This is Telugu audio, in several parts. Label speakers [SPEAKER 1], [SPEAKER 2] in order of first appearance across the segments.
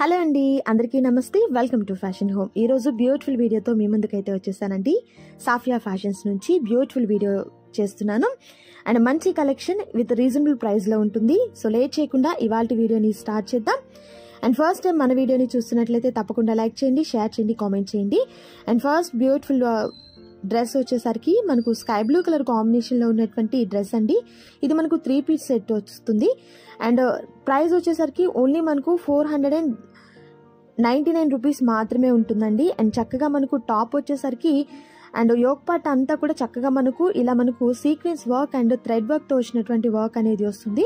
[SPEAKER 1] హలో అండి, అందరికీ నమస్తే. Welcome to fashion home. ఈరోజు బ్యూటిఫుల్ వీడియోతో మీ ముందుకైతే వచ్చేసానండి. సాఫియా ఫ్యాషన్స్ నుంచి బ్యూటిఫుల్ వీడియో చేస్తున్నాను అండ్ మంచి కలెక్షన్ విత్ రీజనబుల్ ప్రైస్లో ఉంటుంది. సో లేట్ చేయకుండా ఇవాళ వీడియోని స్టార్ట్ చేద్దాం. అండ్ ఫస్ట్ టైం మన వీడియోని చూస్తున్నట్లయితే తప్పకుండా లైక్ చేయండి, షేర్ చేయండి, కామెంట్ చేయండి. అండ్ ఫస్ట్ బ్యూటిఫుల్ డ్రెస్ వచ్చేసరికి మనకు స్కై బ్లూ కలర్ కాంబినేషన్లో ఉన్నటువంటి డ్రెస్ అండి. ఇది మనకు 3 పీస్ సెట్ వస్తుంది అండ్ ప్రైస్ వచ్చేసరికి ఓన్లీ మనకు 499 రూపీస్ మాత్రమే ఉంటుందండి. అండ్ చక్కగా మనకు టాప్ వచ్చేసరికి అండ్ యోక్ పార్ట్ అంతా కూడా చక్కగా మనకు సీక్వెన్స్ వర్క్ అండ్ థ్రెడ్ వర్క్తో వచ్చినటువంటి వర్క్ అనేది వస్తుంది.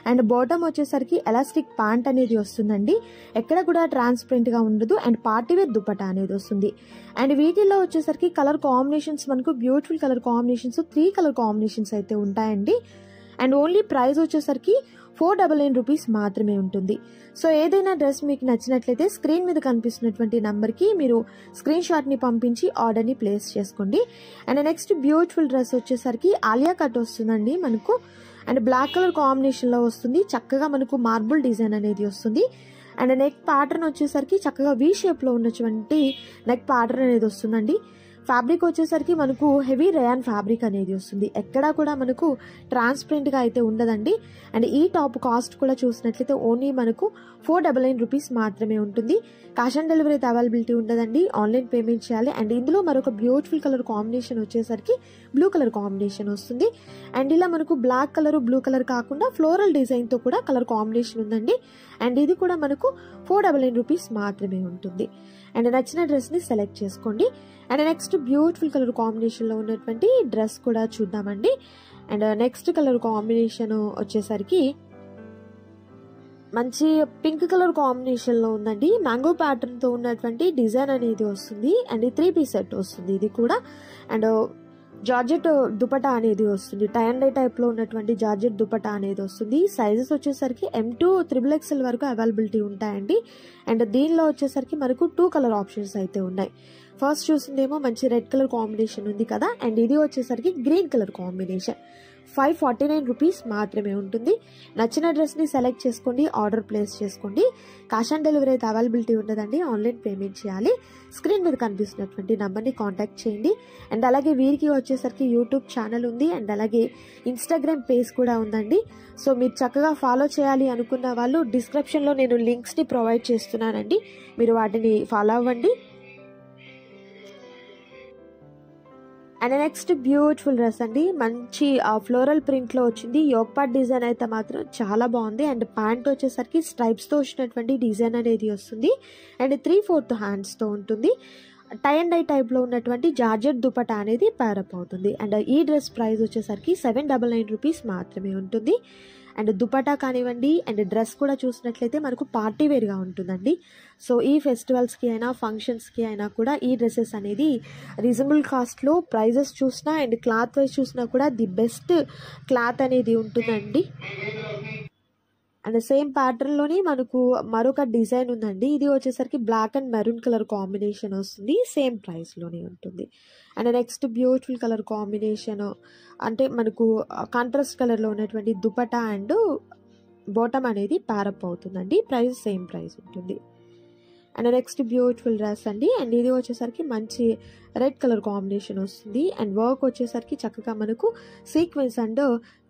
[SPEAKER 1] అండ్ బాటమ్ వచ్చేసరికి ఎలాస్టిక్ ప్యాంట్ అనేది వస్తుందండి. ఎక్కడ కూడా ట్రాన్స్పరెంట్గా ఉండదు. అండ్ పార్టీవేర్ దుపట్టా అనేది వస్తుంది. అండ్ వీటిల్లో వచ్చేసరికి కలర్ కాంబినేషన్స్ మనకు beautiful colour combinations 3 colour combinations అయితే ఉంటాయండి. అండ్ ఓన్లీ ప్రైస్ వచ్చేసరికి 499 రూపీస్ మాత్రమే ఉంటుంది. సో ఏదైనా డ్రెస్ మీకు నచ్చినట్లయితే స్క్రీన్ మీద కనిపిస్తున్నటువంటి నంబర్కి మీరు స్క్రీన్ షాట్ని పంపించి ఆర్డర్ని ప్లేస్ చేసుకోండి. అండ్ నెక్స్ట్ బ్యూటిఫుల్ డ్రెస్ వచ్చేసరికి ఆలియా కట్ వస్తుందండి మనకు. అండ్ బ్లాక్ కలర్ కాంబినేషన్లో వస్తుంది. చక్కగా మనకు మార్బుల్ డిజైన్ అనేది వస్తుంది. అండ్ నెక్ ప్యాటర్న్ వచ్చేసరికి చక్కగా వీ షేప్లో ఉన్నటువంటి నెక్ ప్యాటర్న్ అనేది వస్తుందండి. ఫ్యాబ్రిక్ వచ్చేసరికి మనకు హెవీ రేయాన్ ఫ్యాబ్రిక్ అనేది వస్తుంది. ఎక్కడా కూడా మనకు ట్రాన్స్పరెంట్గా అయితే ఉండదండి. అండ్ ఈ టాప్ కాస్ట్ కూడా చూసినట్లయితే ఓన్లీ మనకు 499 రూపీస్ మాత్రమే ఉంటుంది. క్యాష్ ఆన్ డెలివరీ అయితే అవైలబిలిటీ ఉండదండి, ఆన్లైన్ పేమెంట్ చేయాలి. అండ్ ఇందులో మరొక బ్యూటిఫుల్ కలర్ కాంబినేషన్ వచ్చేసరికి బ్లూ కలర్ కాంబినేషన్ వస్తుంది. అండ్ ఇలా మనకు బ్లాక్ కలర్ బ్లూ కలర్ కాకుండా ఫ్లోరల్ డిజైన్తో కూడా కలర్ కాంబినేషన్ ఉందండి. అండ్ ఇది కూడా మనకు 499 రూపీస్ మాత్రమే ఉంటుంది. అండ్ నచ్చిన డ్రెస్ని సెలెక్ట్ చేసుకోండి. అండ్ నెక్స్ట్ బ్యూటిఫుల్ కలర్ కాంబినేషన్లో ఉన్నటువంటి డ్రెస్ కూడా చూద్దామండి. అండ్ నెక్స్ట్ కలర్ కాంబినేషన్ వచ్చేసరికి మంచి పింక్ కలర్ కాంబినేషన్లో ఉందండి. మ్యాంగో ప్యాటర్న్తో ఉన్నటువంటి డిజైన్ అనేది వస్తుంది. అండ్ 3 పీస్ సెట్ వస్తుంది ఇది కూడా. అండ్ జార్జెట్ దుపట్టా అనేది వస్తుంది. టై అండ్ డై టైప్లో ఉన్నటువంటి జార్జెట్ దుపట్టా అనేది వస్తుంది. సైజెస్ వచ్చేసరికి M2 XXL వరకు అవైలబిలిటీ ఉంటాయండి. అండ్ దీనిలో వచ్చేసరికి మనకు 2 కలర్ ఆప్షన్స్ అయితే ఉన్నాయి. ఫస్ట్ చూసిందేమో మంచి రెడ్ కలర్ కాంబినేషన్ ఉంది కదా. అండ్ ఇది వచ్చేసరికి గ్రీన్ కలర్ కాంబినేషన్. 549 రూపీస్ మాత్రమే ఉంటుంది. నచ్చిన డ్రెస్ని సెలెక్ట్ చేసుకోండి, ఆర్డర్ ప్లేస్ చేసుకోండి. క్యాష్ ఆన్ డెలివరీ అయితే అవైలబిలిటీ ఉండదండి, ఆన్లైన్ పేమెంట్ చేయాలి. స్క్రీన్ మీద కనిపిస్తున్నటువంటి నెంబర్ని కాంటాక్ట్ చేయండి. అండ్ అలాగే వీరికి వచ్చేసరికి యూట్యూబ్ ఛానల్ ఉంది. అండ్ అలాగే ఇన్స్టాగ్రామ్ పేజ్ కూడా ఉందండి. సో మీరు చక్కగా ఫాలో చేయాలి అనుకున్న వాళ్ళు డిస్క్రిప్షన్లో నేను లింక్స్ని ప్రొవైడ్ చేస్తున్నానండి, మీరు వాటిని ఫాలో అవ్వండి. అండ్ నెక్స్ట్ బ్యూటిఫుల్ డ్రెస్ అండి. మంచి ఫ్లోరల్ ప్రింట్లో వచ్చింది. యోక్ పార్ట్ డిజైన్ అయితే మాత్రం చాలా బాగుంది. అండ్ ప్యాంట్ వచ్చేసరికి స్ట్రైప్స్తో వచ్చినటువంటి డిజైన్ అనేది వస్తుంది. అండ్ 3/4 హ్యాండ్స్తో ఉంటుంది. టై అండ్ డై టైప్లో ఉన్నటువంటి జార్జెట్ దుపట్టా అనేది ప్యారప్ అవుతుంది. అండ్ ఈ డ్రెస్ ప్రైస్ వచ్చేసరికి 799 రూపీస్ మాత్రమే ఉంటుంది. అండ్ దుపట్టా కానివ్వండి అండ్ డ్రెస్ కూడా చూసినట్లయితే మనకు పార్టీ వేర్గా ఉంటుందండి. సో ఈ ఫెస్టివల్స్కి అయినా ఫంక్షన్స్కి అయినా కూడా ఈ డ్రెస్సెస్ అనేది రీజనబుల్ కాస్ట్లో ప్రైజెస్ చూసినా అండ్ క్లాత్ వైజ్ చూసినా కూడా ది బెస్ట్ క్లాత్ అనేది ఉంటుందండి. అండ్ సేమ్ ప్యాటర్న్లోనే మనకు మరొక డిజైన్ ఉందండి. ఇది వచ్చేసరికి black and maroon colour combination వస్తుంది. సేమ్ ప్రైస్లోనే ఉంటుంది. And next beautiful colour combination అంటే మనకు కాంట్రాస్ట్ కలర్లో ఉన్నటువంటి దుపట్టా అండ్ బాటమ్ అనేది ప్యారప్ అవుతుందండి. ప్రైస్ సేమ్ ప్రైస్ ఉంటుంది. అండ్ నెక్స్ట్ బ్యూటిఫుల్ డ్రెస్ అండి. అండ్ ఇది వచ్చేసరికి మంచి రెడ్ కలర్ కాంబినేషన్ వస్తుంది. అండ్ వర్క్ వచ్చేసరికి చక్కగా మనకు సీక్వెన్స్ అండ్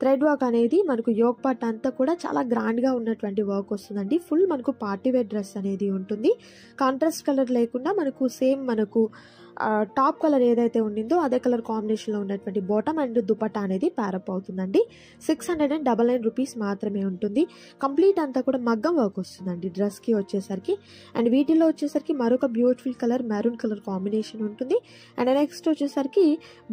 [SPEAKER 1] థ్రెడ్ వర్క్ అనేది మనకు యోక్ పార్ట్ అంతా కూడా చాలా గ్రాండ్గా ఉన్నటువంటి వర్క్ వస్తుందండి. ఫుల్ మనకు పార్టీవేర్ డ్రెస్ అనేది ఉంటుంది. కాంట్రాస్ట్ కలర్ లేకుండా మనకు సేమ్ మనకు టాప్ కలర్ ఏదైతే ఉండిందో అదే కలర్ కాంబినేషన్లో ఉన్నటువంటి బాటమ్ అండ్ దుపట్టా అనేది ప్యారప్ అవుతుందండి. 699 రూపీస్ మాత్రమే ఉంటుంది. కంప్లీట్ అంతా కూడా మగ్గం వర్క్ వస్తుందండి డ్రెస్కి వచ్చేసరికి. అండ్ వీటిలో వచ్చేసరికి మరొక beautiful colour maroon colour combination ఉంటుంది. అండ్ నెక్స్ట్ వచ్చేసరికి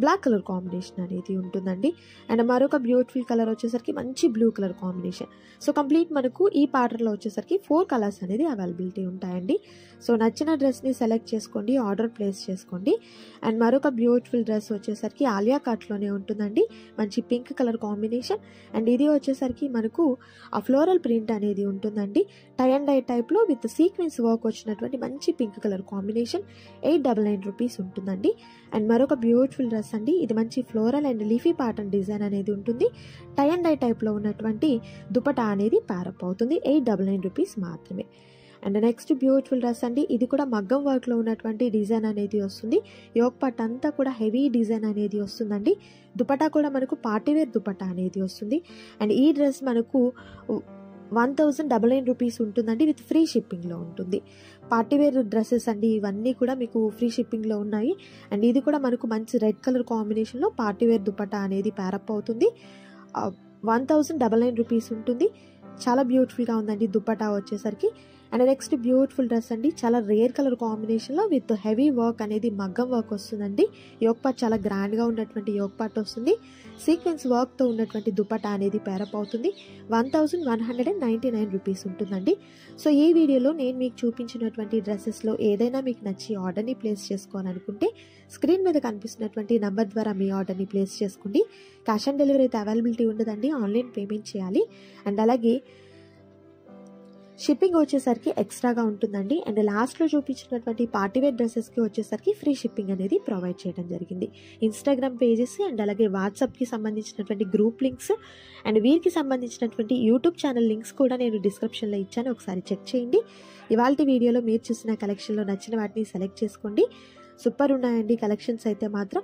[SPEAKER 1] బ్లాక్ కలర్ కాంబినేషన్ అనేది ఉంటుందండి. అండ్ మరొక బ్యూటిఫుల్ కలర్ వచ్చేసరికి మంచి blue colour combination. So complete మనకు ఈ ప్యాటర్న్లో వచ్చేసరికి 4 కలర్స్ అనేది అవైలబిలిటీ ఉంటాయండి. సో నచ్చిన డ్రెస్ని సెలెక్ట్ చేసుకోండి, ఆర్డర్ ప్లేస్ చేసుకోండి. అండ్ మరొక బ్యూటిఫుల్ డ్రెస్ వచ్చేసరికి ఆలియా కట్లోనే ఉంటుందండి. మంచి పింక్ కలర్ కాంబినేషన్. అండ్ ఇది వచ్చేసరికి మనకు ఆ ఫ్లోరల్ ప్రింట్ అనేది ఉంటుందండి. టై అండ్ డై టైప్లో విత్ సీక్వెన్స్ వర్క్ వచ్చినటువంటి మంచి పింక్ కలర్ కాంబినేషన్. 899 రూపీస్ ఉంటుందండి. అండ్ మరొక బ్యూటిఫుల్ డ్రెస్ అండి. ఇది మంచి floral and leafy pattern design అనేది ఉంటుంది. టై అండ్ డై టైప్లో ఉన్నటువంటి దుపట్టా అనేది ప్యారప్ అవుతుంది. 899 రూపీస్ మాత్రమే. అండ్ నెక్స్ట్ బ్యూటిఫుల్ డ్రెస్ అండి. ఇది కూడా మగ్గం వర్క్లో ఉన్నటువంటి డిజైన్ అనేది వస్తుంది. యోక్ పార్ట్ అంతా కూడా హెవీ డిజైన్ అనేది వస్తుందండి. దుపట్టా కూడా మనకు పార్టీవేర్ దుపట్టా అనేది వస్తుంది. అండ్ ఈ డ్రెస్ మనకు 1099 రూపీస్ ఉంటుందండి, విత్ ఫ్రీ షిప్పింగ్లో ఉంటుంది. పార్టీవేర్ డ్రెస్సెస్ అండి ఇవన్నీ కూడా మీకు ఫ్రీ షిప్పింగ్లో ఉన్నాయి. అండ్ ఇది కూడా మనకు మంచి రెడ్ కలర్ కాంబినేషన్లో పార్టీవేర్ దుపట్టా అనేది ప్యారప్ అవుతుంది. 1099 రూపీస్ ఉంటుంది. చాలా బ్యూటిఫుల్గా ఉందండి దుపట్టా వచ్చేసరికి. అండ్ నెక్స్ట్ బ్యూటిఫుల్ డ్రెస్ అండి, చాలా రేర్ కలర్ కాంబినేషన్లో విత్ హెవీ వర్క్ అనేది మగ్గం వర్క్ వస్తుందండి. యోక్ పార్ట్ చాలా గ్రాండ్గా ఉన్నటువంటి యోక్ పార్ట్ వస్తుంది. సీక్వెన్స్ వర్క్తో ఉన్నటువంటి దుపట్టా అనేది పేరప్ అవుతుంది. 1199 రూపీస్ ఉంటుందండి. సో ఈ వీడియోలో నేను మీకు చూపించినటువంటి డ్రెస్సెస్లో ఏదైనా మీకు నచ్చి ఆర్డర్ని ప్లేస్ చేసుకోవాలనుకుంటే స్క్రీన్ మీద కనిపిస్తున్నటువంటి నెంబర్ ద్వారా మీ ఆర్డర్ని ప్లేస్ చేసుకోండి. క్యాష్ ఆన్ డెలివరీ అయితే అవైలబిలిటీ ఉండదండి, ఆన్లైన్ పేమెంట్ చేయాలి. అండ్ అలాగే షిప్పింగ్ వచ్చేసరికి ఎక్స్ట్రాగా ఉంటుందండి. అండ్ లాస్ట్లో చూపించినటువంటి పార్టీవేర్ డ్రెస్సెస్కి వచ్చేసరికి ఫ్రీ షిప్పింగ్ అనేది ప్రొవైడ్ చేయడం జరిగింది. ఇన్స్టాగ్రామ్ పేజెస్ అండ్ అలాగే వాట్సాప్కి సంబంధించినటువంటి గ్రూప్ లింక్స్ అండ్ వీరికి సంబంధించినటువంటి యూట్యూబ్ ఛానల్ లింక్స్ కూడా నేను డిస్క్రిప్షన్లో ఇచ్చాను, ఒకసారి చెక్ చేయండి. ఇవాళ వీడియోలో మీరు చూసిన కలెక్షన్లో నచ్చిన వాటిని సెలెక్ట్ చేసుకోండి. సూపర్ ఉన్నాయండి కలెక్షన్స్ అయితే మాత్రం.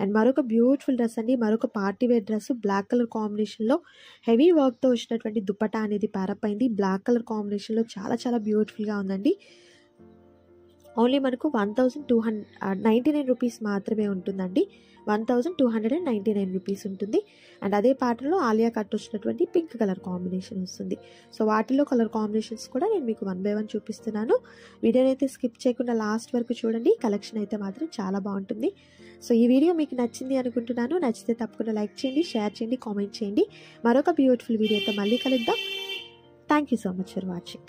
[SPEAKER 1] అండ్ మరొక బ్యూటిఫుల్ డ్రెస్ అండి, మరొక పార్టీవేర్ డ్రెస్ బ్లాక్ కలర్ కాంబినేషన్లో హెవీ వర్క్తో వచ్చినటువంటి దుపట్టా అనేది ప్యారప్ అయింది. బ్లాక్ కలర్ కాంబినేషన్లో చాలా చాలా బ్యూటిఫుల్గా ఉందండి. ఓన్లీ మనకు 1299 రూపీస్ మాత్రమే ఉంటుందండి. 1299 రూపీస్ ఉంటుంది. అండ్ అదే ప్యాటర్న్లో ఆలియా కట్ వచ్చినటువంటి పింక్ కలర్ కాంబినేషన్ వస్తుంది. సో వాటిలో కలర్ కాంబినేషన్స్ కూడా నేను మీకు 1 by 1 చూపిస్తున్నాను. వీడియోని అయితే స్కిప్ చేయకుండా లాస్ట్ వరకు చూడండి. కలెక్షన్ అయితే మాత్రం చాలా బాగుంటుంది. సో ఈ వీడియో మీకు నచ్చింది అనుకుంటున్నాను. నచ్చితే తప్పకుండా లైక్ చేయండి, షేర్ చేయండి, కామెంట్ చేయండి. మరొక బ్యూటిఫుల్ వీడియోతో మళ్ళీ కలుద్దాం. Thank you so much for watching.